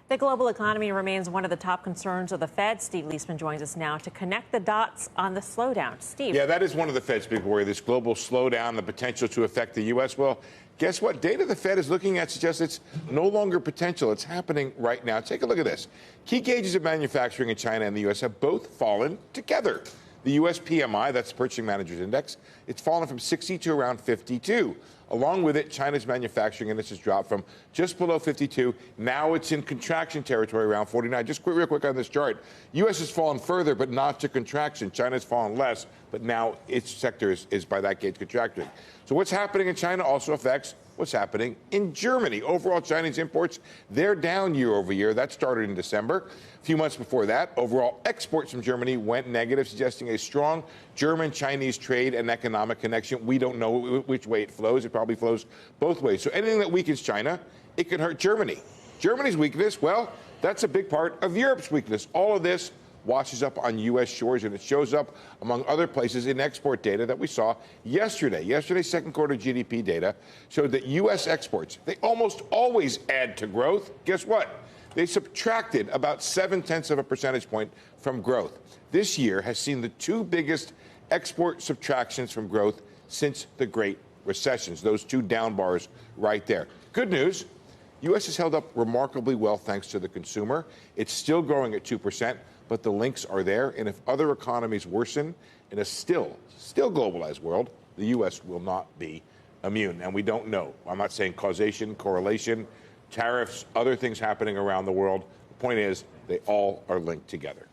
The global economy remains one of the top concerns of the Fed. Steve Liesman joins us now to connect the dots on the slowdown. Steve. Yeah, that is one of the Fed's big worry, this global slowdown, the potential to affect the U.S. Well, guess what? Data the Fed is looking at suggests it's no longer potential. It's happening right now. Take a look at this. Key gauges of manufacturing in China and the U.S. have both fallen together. The U.S. PMI, that's the Purchasing Managers Index, it's fallen from 60 to around 52. Along with it, China's manufacturing index has dropped from just below 52. Now it's in contraction territory around 49. Just real quick on this chart. U.S. has fallen further, but not to contraction. China's fallen less, but now its sector is by that gauge contracting. So what's happening in China also affects what's happening in Germany. Overall, Chinese imports, they're down year over year. That started in December. A few months before that, overall exports from Germany went negative, suggesting a strong German-Chinese trade and economic connection. We don't know which way it flows. It probably flows both ways. So anything that weakens China, it can hurt Germany. Germany's weakness, well, that's a big part of Europe's weakness. All of this washes up on U.S. shores, and it shows up, among other places, in export data that we saw yesterday. Yesterday's second quarter GDP data showed that U.S. exports, they almost always add to growth. Guess what? They subtracted about 0.7 of a percentage point from growth. This year has seen the two biggest export subtractions from growth since the Great Recessions, those two down bars right there. Good news. U.S. has held up remarkably well thanks to the consumer. It's still growing at 2%, but the links are there. And if other economies worsen in a still globalized world, the U.S. will not be immune. And we don't know. I'm not saying causation, correlation, tariffs, other things happening around the world. The point is, they all are linked together.